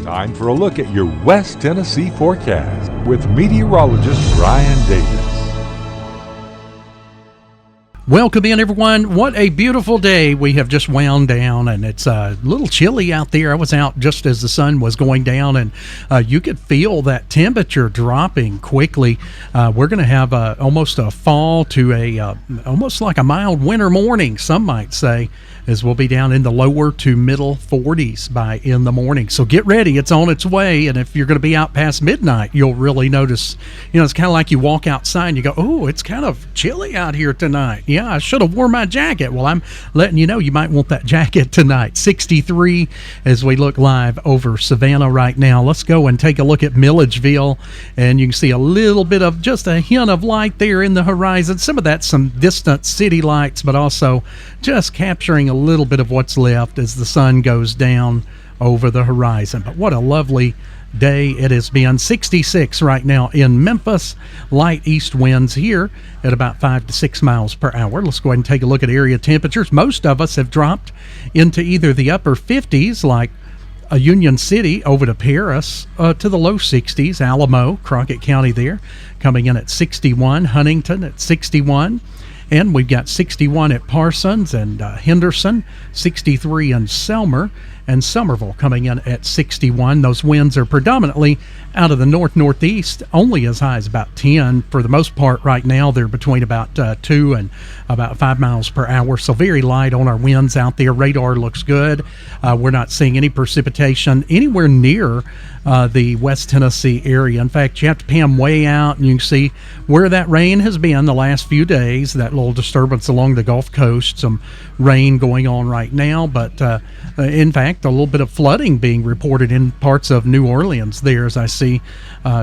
Time for a look at your West Tennessee forecast with meteorologist Brian Davis. Welcome in, everyone. What a beautiful day we have just wound down, and it's a little chilly out there. I was out just as the sun was going down, and you could feel that temperature dropping quickly. We're going to have almost a fall to almost like a mild winter morning, some might say, as we'll be down in the lower to middle 40s by in the morning. So get ready. It's on its way, and if you're going to be out past midnight, you'll really notice, it's kind of like you walk outside and you go, oh, it's kind of chilly out here tonight. Yeah, I should have worn my jacket. Well, I'm letting you know you might want that jacket tonight. 63 as we look live over Savannah right now. Let's go and take a look at Milledgeville, and you can see a little bit of just a hint of light there in the horizon. Some of that's some distant city lights, but also just capturing a little bit of what's left as the sun goes down over the horizon. But what a lovely day it has been. 66 right now in Memphis. Light east winds here at about 5 to 6 miles per hour. Let's go ahead and take a look at area temperatures. Most of us have dropped into either the upper 50s, like Union City over to Paris, to the low 60s. Alamo, Crockett County there, coming in at 61. Huntington at 61. And we've got 61 at Parsons and Henderson, 63 in Selmer, and Somerville coming in at 61. Those winds are predominantly out of the north-northeast, only as high as about 10. For the most part right now, they're between about 2 and about 5 miles per hour, so very light on our winds out there. Radar looks good. We're not seeing any precipitation anywhere near the West Tennessee area. In fact, you have to pan way out, and you can see where that rain has been the last few days, that little disturbance along the Gulf Coast, some rain going on right now, but in fact, a little bit of flooding being reported in parts of New Orleans there, as I see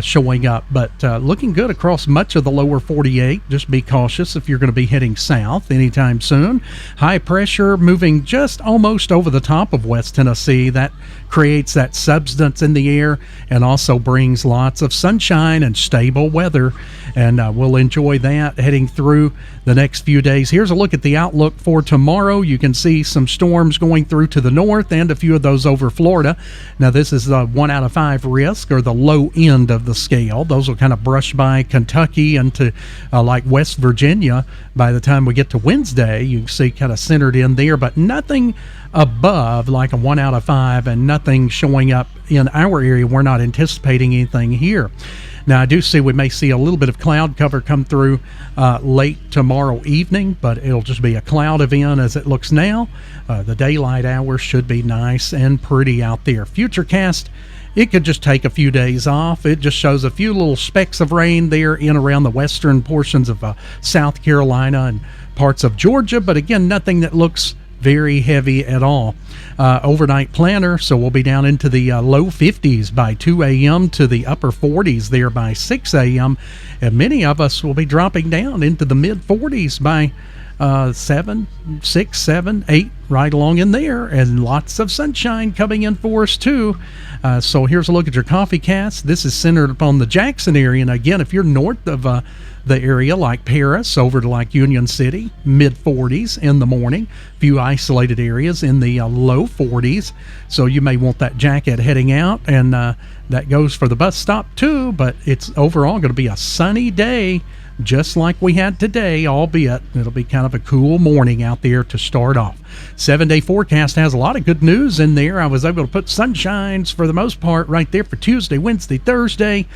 showing up, but looking good across much of the lower 48. Just be cautious if you're going to be heading south anytime soon. High pressure moving just almost over the top of West Tennessee. That creates that substance in the air and also brings lots of sunshine and stable weather, and we'll enjoy that heading through the next few days. Here's a look at the outlook for tomorrow. You can see some storms going through to the north and a few of those over Florida. Now, this is the 1 out of 5 risk, or the low end of the scale. Those will kind of brush by Kentucky and to like West Virginia by the time we get to Wednesday. You can see kind of centered in there, but nothing above like a 1 out of 5, and nothing showing up in our area. We're not anticipating anything here. Now, I do see we may see a little bit of cloud cover come through late tomorrow evening, but it'll just be a cloud event as it looks now. The daylight hours should be nice and pretty out there. Futurecast, it could just take a few days off. It just shows a few little specks of rain there in around the western portions of South Carolina and parts of Georgia, but again, nothing that looks very heavy at all. Overnight planner, so we'll be down into the low 50s by 2 a.m. to the upper 40s there by 6 a.m. And many of us will be dropping down into the mid 40s by 7, 6, 7, 8, right along in there, and lots of sunshine coming in for us too. So here's a look at your coffee cast. This is centered upon the Jackson area, and again, if you're north of the area like Paris over to like Union City, mid 40s in the morning, few isolated areas in the low 40s, so you may want that jacket heading out, and that goes for the bus stop too. But it's overall going to be a sunny day just like we had today, albeit it'll be kind of a cool morning out there to start off. 7-day forecast has a lot of good news in there. I was able to put sunshines for the most part right there for Tuesday, Wednesday, Thursday,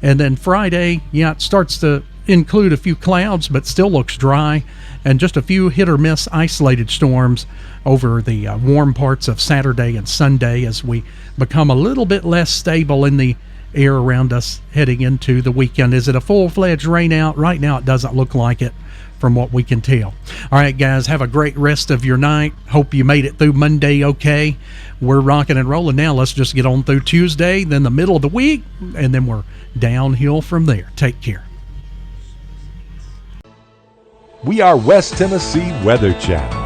and then Friday, it starts to include a few clouds, but still looks dry, and just a few hit or miss isolated storms over the warm parts of Saturday and Sunday as we become a little bit less stable in the air around us heading into the weekend. Is it a full-fledged rain out? Right now it doesn't look like it from what we can tell. All right, guys, have a great rest of your night. Hope you made it through Monday okay. We're rocking and rolling now. Let's just get on through Tuesday, then the middle of the week, and then we're downhill from there. Take care. We are West Tennessee Weather Channel.